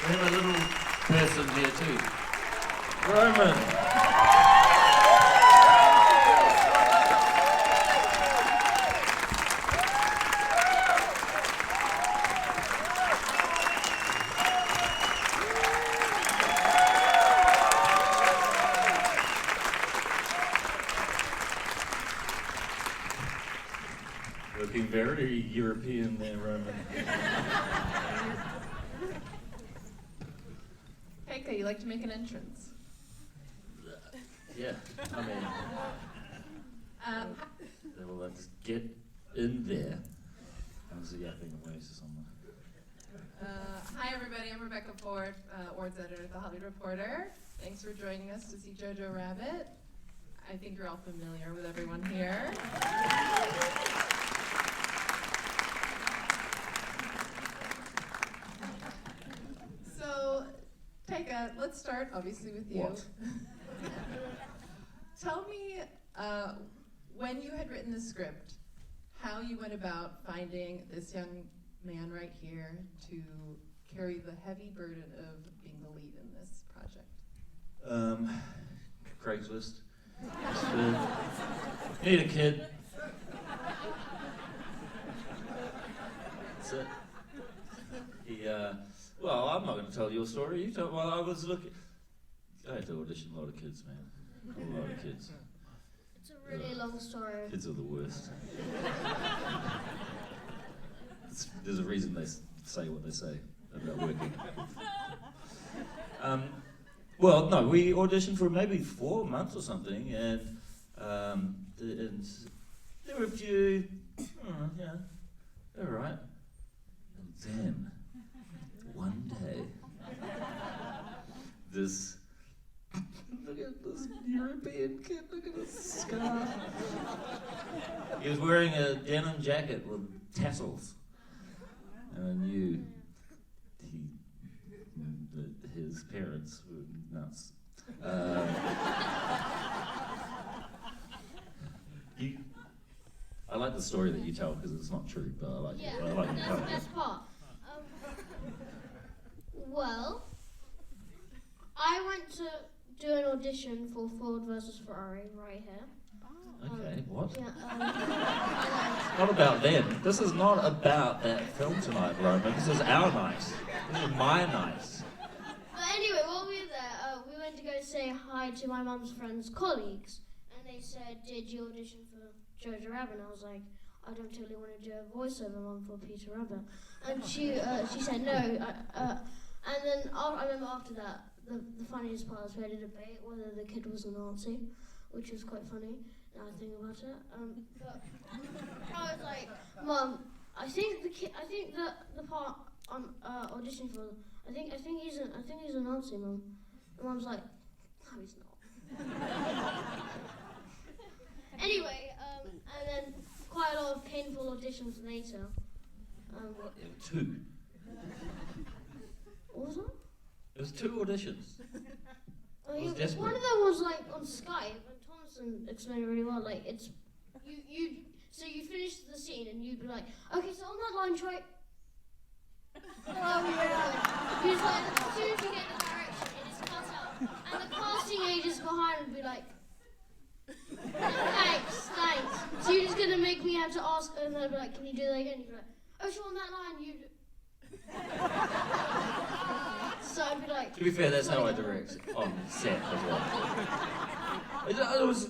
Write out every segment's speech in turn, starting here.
We have a little person here too. Roman. Looking very European there, Roman. Taika, you like to make an entrance? Yeah, I mean, well, let's get in there. I was yapping away to someone. Hi everybody, I'm Rebecca Ford, Awards Editor at The Hollywood Reporter. Thanks for joining us to see JoJo Rabbit. I think you're all familiar with everyone here. So, Taika, let's start obviously with you. What? Tell me, when you had written the script, how you went about finding this young man right here to carry the heavy burden of being the lead in this project. Craigslist. Need a kid. That's it. Well, I'm not going to tell your story. You tell. Well, I was looking. I had to audition a lot of kids, man. A lot of kids. It's a really long story. Kids are the worst. There's a reason they say what they say about working. Well, no, we auditioned for maybe 4 months or something, and there were a few, yeah, they were right. And then, one day, this, look at this European kid, look at his scarf. He was wearing a denim jacket with tassels, and I knew his parents were nuts. I like the story that you tell because it's not true, but I like it. I like that's the best part. Well, I went to do an audition for Ford versus Ferrari right here. Okay, what? Yeah, Not about them. This is not about that film tonight, Roman. This is our night. This is my night. But anyway, while we were there, we went to go say hi to my mum's friends' colleagues, and they said, "Did you audition for JoJo Rabbit?" And I was like, "I don't really want to do a voiceover, Mum, for Peter Rabbit." And she said no. And then I remember after that, the funniest part was we had a debate whether the kid was a Nazi, which was quite funny. Now I think about it. But I was like, "Mum, I think the part I'm auditioning for, I think he's a Nazi, Mum." And Mum's like, "No, he's not." Anyway, and then quite a lot of painful auditions later. Two. What was that? It was 2 auditions. I was desperate. One of them was like on Skype, and Thomasin explained it really well. Like it's so you finish the scene and you'd be like, "Okay, so on that line, try." You just like as soon as you get the direction, it is cut out, and the casting agents behind would be like, "Thanks." So you're just gonna make me have to ask, and they'd be like, "Can you do that again?" You'd be like, "Oh, sure, on that line, you." So I'd be like. To be fair, that's how I direct on set as well. It was,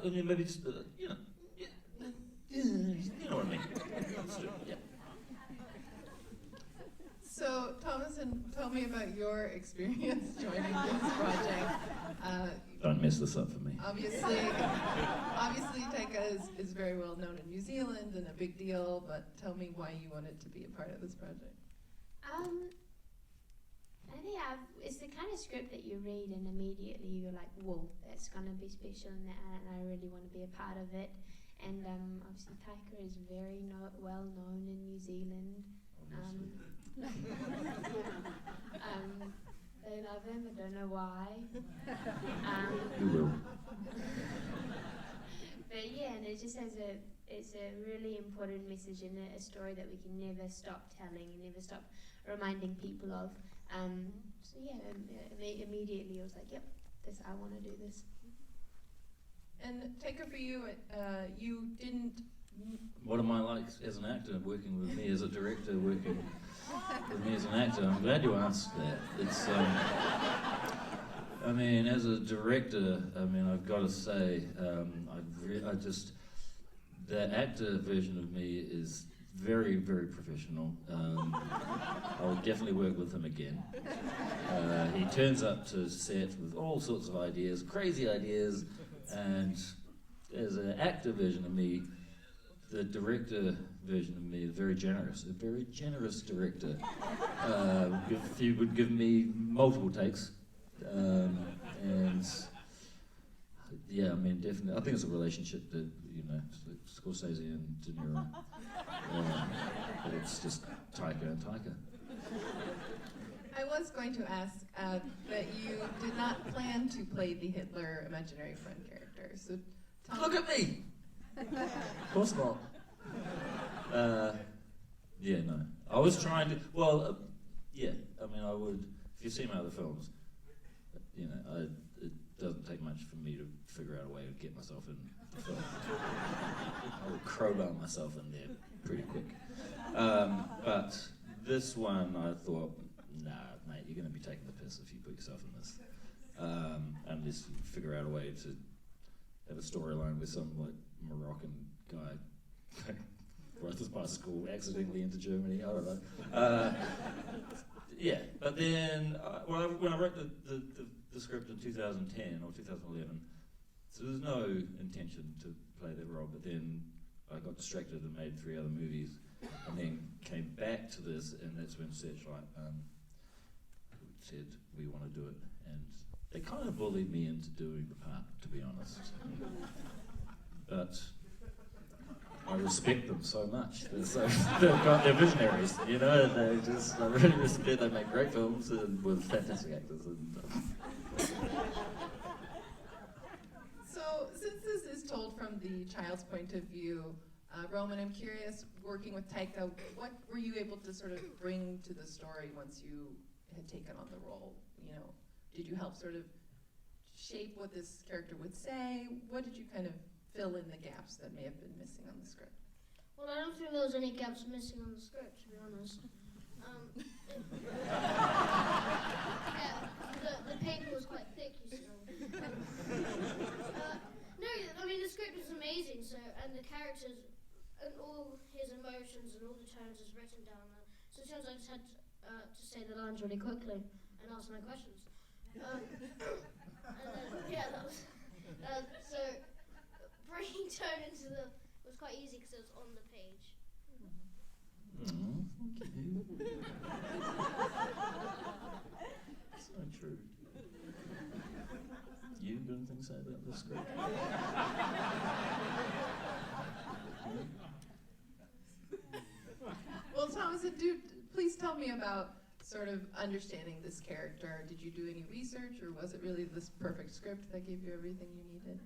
maybe just, you know what I mean. Yeah. So, Thomasin, tell me about your experience joining this project. Don't mess this up for me. Obviously, Taika is very well known in New Zealand and a big deal, but tell me why you wanted to be a part of this project. I think it's the kind of script that you read and immediately you're like, whoa, that's going to be special and I really want to be a part of it. And obviously Taika is very well known in New Zealand. They love him, I don't know why. You will. But yeah, and it just has it's a really important message and a story that we can never stop telling and never stop reminding people of. So yeah, immediately I was like, yep, I want to do this. And Taika, for you, you didn't. What am I like as an actor working with me as a director working with me as an actor? I'm glad you asked that. It's, I mean, as a director, I mean, I've got to say, the actor version of me is very, very professional. I'll definitely work with him again. He turns up to set with all sorts of ideas, crazy ideas, and as an actor version of me, the director version of me is very generous, a very generous director. He would give me multiple takes, and yeah, I mean, definitely, I think it's a relationship that, you know, Scorsese and De Niro. But it's just Taika and Taika. I was going to ask that you did not plan to play the Hitler imaginary friend character. So Look at me! Of course not. Yeah, no. I was trying to, well, yeah, I mean, I would, if you've seen my other films, you know, it doesn't take much for me to figure out a way to get myself in the film. I would crowbar myself in there pretty quick. But this one, I thought, nah, mate, you're going to be taking the piss if you put yourself in this. Unless you figure out a way to have a storyline with some like Moroccan guy rode his bicycle accidentally into Germany. I don't know. Yeah, but then when I wrote the script in 2010 or 2011, so there's no intention to play that role. But then I got distracted and made 3 other movies, and then came back to this, and that's when Searchlight said we want to do it, and they kind of bullied me into doing the part, to be honest. But I respect them so much. They're visionaries, you know. I really respect. They make great films and with fantastic actors. So, since this is told from the child's point of view, Roman, I'm curious, working with Taika, what were you able to sort of bring to the story once you had taken on the role? You know, did you help sort of shape what this character would say? What did you kind of fill in the gaps that may have been missing on the script? Well, I don't think there was any gaps missing on the script, to be honest. Yeah, the paper was quite thick, you see. No, I mean, the script was amazing, so, and the characters, and all his emotions and all the tones is written down there. So sometimes I just had to say the lines really quickly and ask my questions. And then, yeah, that was, so bringing tone into the, it was quite easy because it was on the page. Okay. So true. You got anything to say about this script? Well, Thomasin, please tell me about sort of understanding this character. Did you do any research, or was it really this perfect script that gave you everything you needed?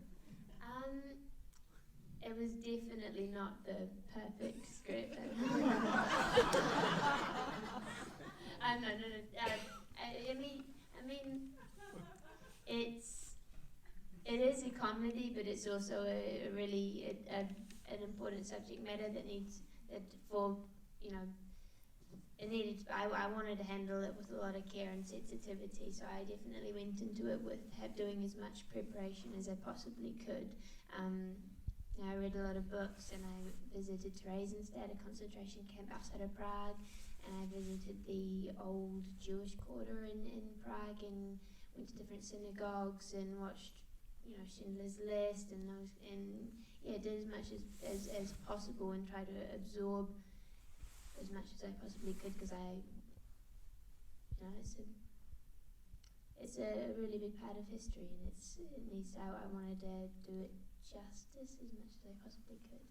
It was definitely not the perfect script. I mean, it is a comedy, but it's also a really an important subject matter that needs it needed. I wanted to handle it with a lot of care and sensitivity, so I definitely went into it with doing as much preparation as I possibly could. I read a lot of books, and I visited Theresienstadt, a concentration camp outside of Prague, and I visited the old Jewish quarter in Prague, and went to different synagogues and watched, Schindler's List and those, and did as much as possible and try to absorb as much as I possibly could, because it's a really big part of history, and I wanted to do it justice as much as I possibly could.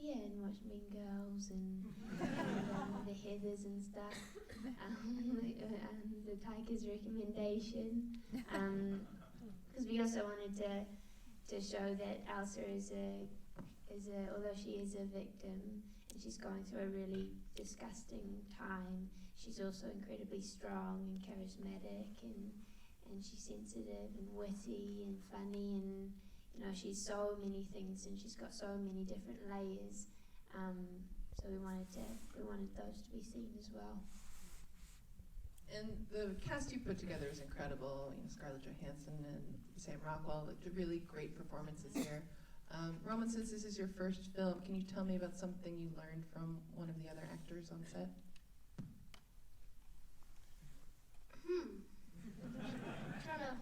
And watch Mean Girls and the Heathers and stuff, and the Taika's recommendation, because we also wanted to show that Elsa is although she is a victim and she's going through a really disgusting time, she's also incredibly strong and charismatic, and she's sensitive and witty and funny, and you know, she's so many things, and she's got so many different layers. So we wanted those to be seen as well. And the cast you put together is incredible. You know, Scarlett Johansson and Sam Rockwell, really great performances here. Roman, since this is your first film, can you tell me about something you learned from one of the other actors on set? Trying to.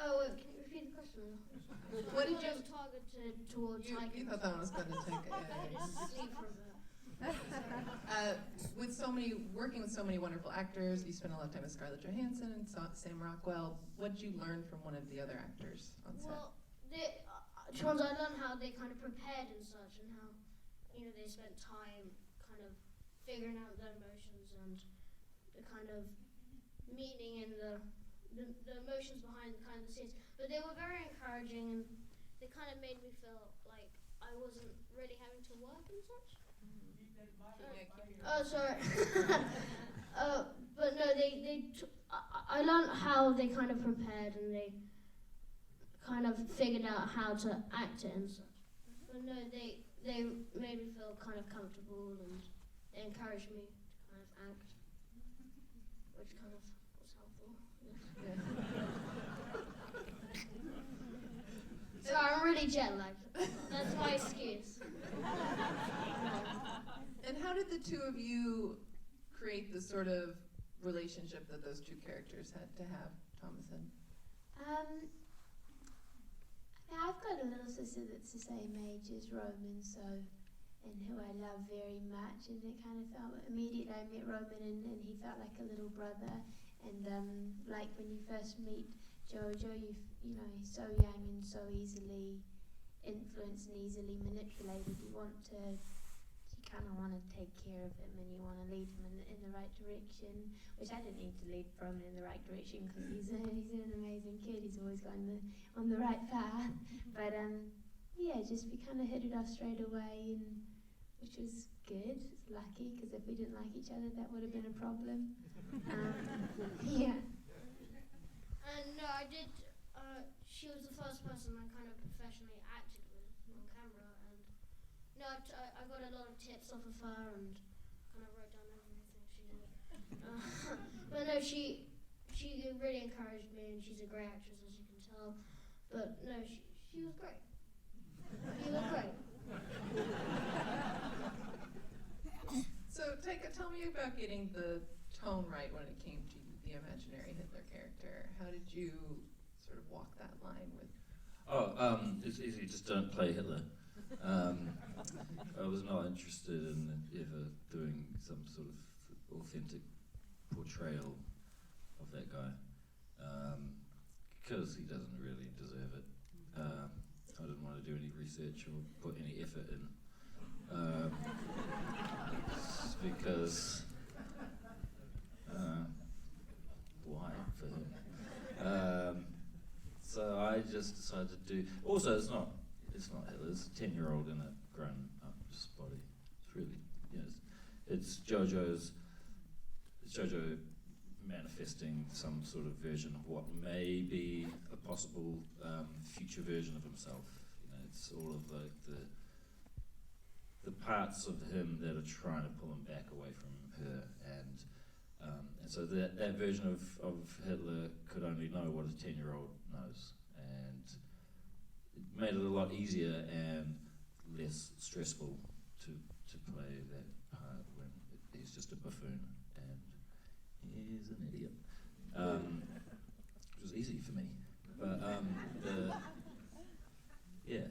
Oh, wait, can you repeat the question? What did you? Was targeted towards You thought that one was going to take it. sleep for a bit. Working with so many wonderful actors, you spent a lot of time with Scarlett Johansson and Sam Rockwell. What did you learn from one of the other actors on set? Well, I learned how they kind of prepared and such, and how, you know, they spent time kind of figuring out their emotions and the kind of meaning and the emotions behind the kind of the scenes. But they were very encouraging, and they kind of made me feel like I wasn't really having to work and such. Oh, sorry. But no, I learned how they kind of prepared, and they kind of figured out how to act it and such. But no, they made me feel kind of comfortable, and they encouraged me to kind of act, which kind of was helpful. Yeah. Sorry, I'm really jet lagged. That's my excuse. And how did the two of you create the sort of relationship that those two characters had to have, Thomasin? I've got a little sister that's the same age as Roman, and who I love very much, and it kind of felt immediately I met Roman, and he felt like a little brother, and like when you first meet JoJo, you know, he's so young and so easily influenced and easily manipulated. You kind of want to take care of him, and you want to lead him in the right direction, which I didn't need to lead Roman in the right direction, because he's an amazing kid. He's always gone on the right path. But yeah, just we kind of hit it off straight away, and which was good. It's lucky, because if we didn't like each other, that would have been a problem. Yeah. And no, I did. She was the first person I kind of professionally acted with on camera, and no, I got a lot of tips off of her, and kind of wrote down everything she did. But no, she really encouraged me, and she's a great actress, as you can tell. But no, she was great. You look great. So, Taika, tell me about getting the tone right when it came to the imaginary Hitler character. How did you sort of walk that line with? It's easy. Just don't play Hitler. I was not interested in ever doing some sort of authentic portrayal of that guy, because he doesn't really deserve it. I didn't want to do any research or put any effort in, because why for him? So I just decided to do. Also, it's not Hitler. It's a 10-year-old in a grown-up body. It's really, you know, it's JoJo manifesting some sort of version of what may be a possible future version of himself. You know, it's all of the parts of him that are trying to pull him back away from her, and so that version of Hitler could only know what a 10-year-old knows, and it made it a lot easier and less stressful to play that part when he's just a buffoon and he's an idiot. It was easy for me, but yeah.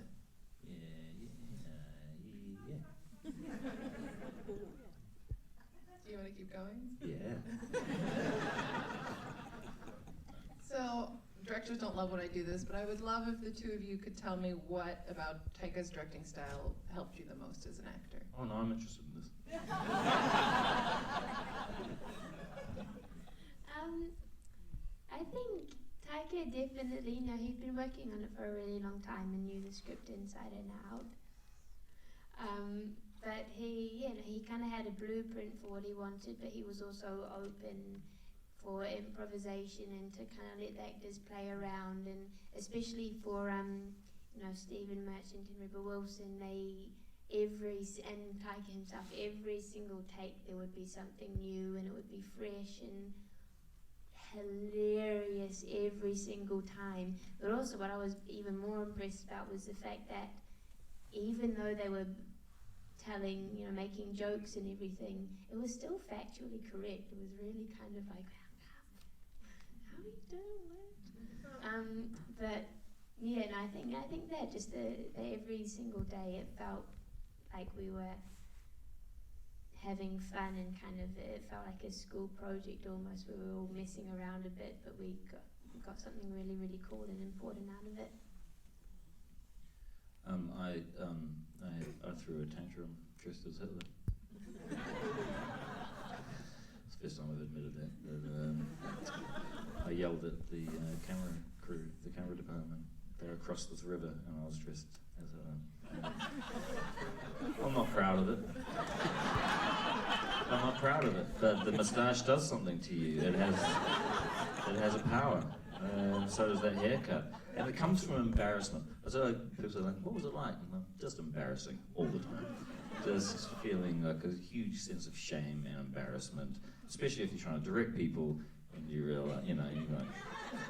Do you want to keep going? Yeah. So, directors don't love when I do this, but I would love if the two of you could tell me what about Taika's directing style helped you the most as an actor. Oh no, I'm interested in this. I think Taika definitely, you know, he's been working on it for a really long time and knew the script inside and out. but he kind of had a blueprint for what he wanted, but he was also open for improvisation and to kind of let the actors play around, and especially for Stephen Merchant and Rebel Wilson, and Taika himself, every single take there would be something new and it would be fresh and hilarious every single time. But also what I was even more impressed about was the fact that even though they were telling, making jokes and everything, it was still factually correct. It was really kind of like, how are you doing that? But yeah, and I think that just every single day it felt like we were having fun, and kind of it felt like a school project almost. We were all messing around a bit, but we got something really, really cool and important out of it. I threw a tantrum dressed as Hitler. It's the first time I've admitted that. But, I yelled at the camera crew, the camera department. They were across this river, and I was dressed as Hitler. I'm not proud of it. I'm not proud of it. But the moustache does something to you. It has a power. So does that haircut. And it comes from embarrassment. So people are like, what was it like? And I'm just embarrassing all the time. Just feeling like a huge sense of shame and embarrassment, especially if you're trying to direct people and you realize,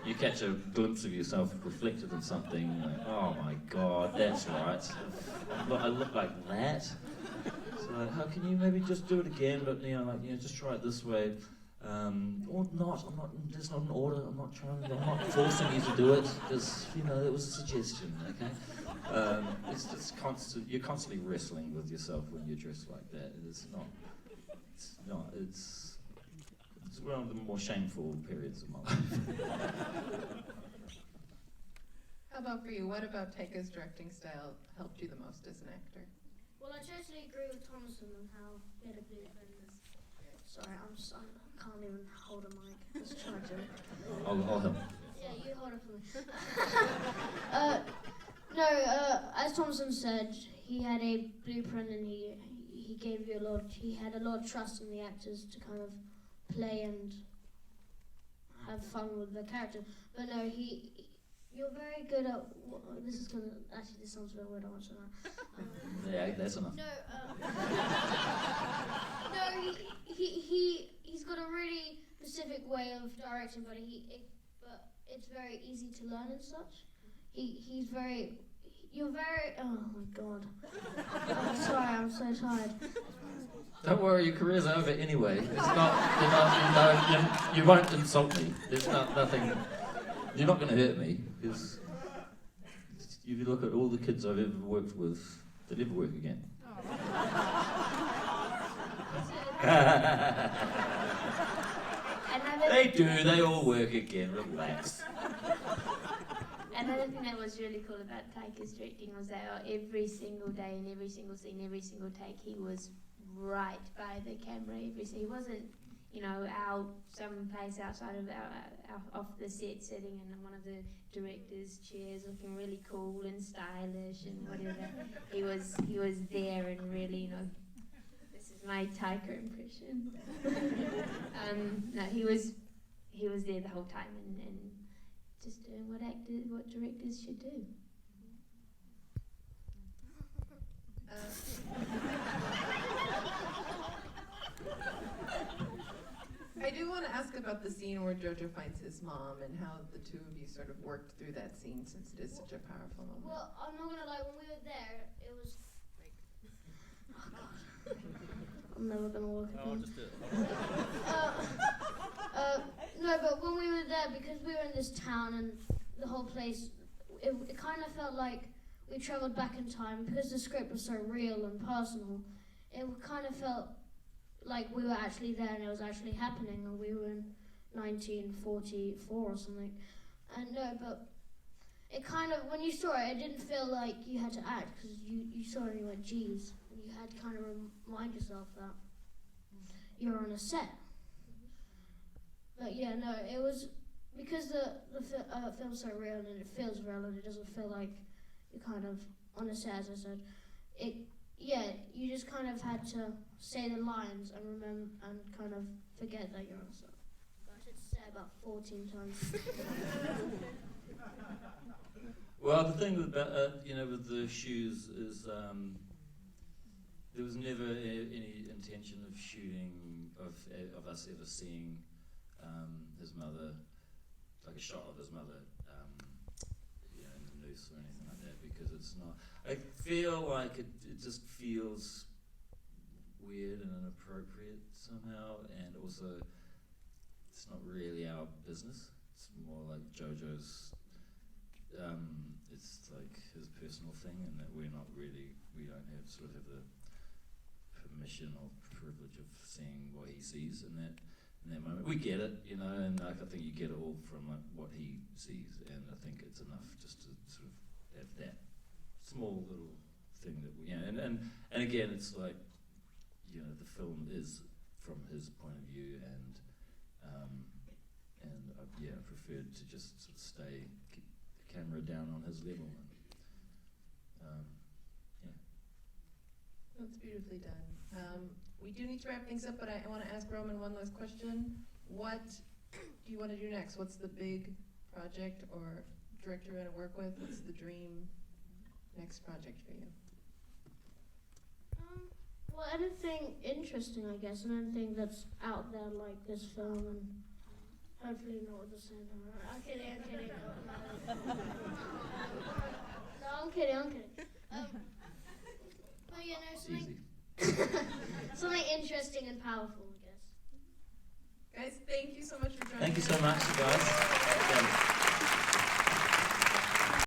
you catch a glimpse of yourself reflected in something, like, oh my God, that's right. I look like that. So how can you maybe just do it again, but just try it this way. Or not. There's not an order. I'm not forcing you to do it. Just, it was a suggestion, okay? It's just constant. You're constantly wrestling with yourself when you're dressed like that. It's one of the more shameful periods of my life. How about for you? What about Taika's directing style helped you the most as an actor? Well, I totally agree with Thomasin on how he had a blueprint. Sorry, I can't even hold a mic. Let's try to. I'll help. Yeah, you hold it for me. As Thomasin said, he had a blueprint, and he gave you a lot. He had a lot of trust in the actors to kind of play and have fun with the character. But no, you're very good at. This sounds very weird. I want to know. Yeah, that's enough. He's got a really specific way of directing, but it's very easy to learn and such. You're very. Oh my God. I'm sorry. I'm so tired. Don't worry, your career's over anyway. It's not. You won't insult me. There's nothing. You're not going to hurt me, because if you look at all the kids I've ever worked with, they never work again. They do. They all work again. Relax. Another thing that was really cool about Taika's directing was that every single day, in every single scene, every single take, he was right by the camera. He wasn't, out someplace outside of off the set, sitting in one of the director's chairs, looking really cool and stylish and whatever. He was there and really, this is my Taika impression. No, he was there the whole time and just doing what directors should do. I do want to ask about the scene where JoJo finds his mom and how the two of you sort of worked through that scene, since it is such a powerful moment. Well, I'm not gonna lie. When we were there, it was like, oh God, I'm never gonna walk again. I'll just do it. No, but when we were there, because we were in this town and the whole place, it kind of felt like we traveled back in time, because the script was so real and personal. It kind of felt like we were actually there and it was actually happening, and we were in 1944 or something. And no, but it kind of, when you saw it, it didn't feel like you had to act, because you saw it and you went, geez. And you had to kind of remind yourself that you're on a set. But yeah, no, it was, because the film's so real and it feels real and it doesn't feel like you're kind of on a set, as I said. yeah, you just kind of had to say the lines and remember and kind of forget that you're on set. I should say about 14 times. Well, the thing with with the shoes is there was never any intention of shooting of us ever seeing his mother, like a shot of his mother, in the noose or anything like that, because it's not. I feel like it just feels weird and inappropriate somehow, and also it's not really our business. It's more like JoJo's. It's like his personal thing, and that we don't have the permission or privilege of seeing what he sees in that moment. We get it, and I think you get it all from what he sees, and I think it's enough just to sort of have that small little thing that we, and again, it's like, the film is from his point of view, and I preferred to just sort of keep the camera down on his level. That's beautifully done. We do need to wrap things up, but I want to ask Roman one last question. What do you want to do next? What's the big project or director you want to work with? What's the dream next project for you? Well, anything interesting, I guess, and anything that's out there like this film, and hopefully not at the same time. I'm kidding. No, I'm kidding. But something, something interesting and powerful, I guess. Guys, thank you so much for joining us. Thank you so much, you guys.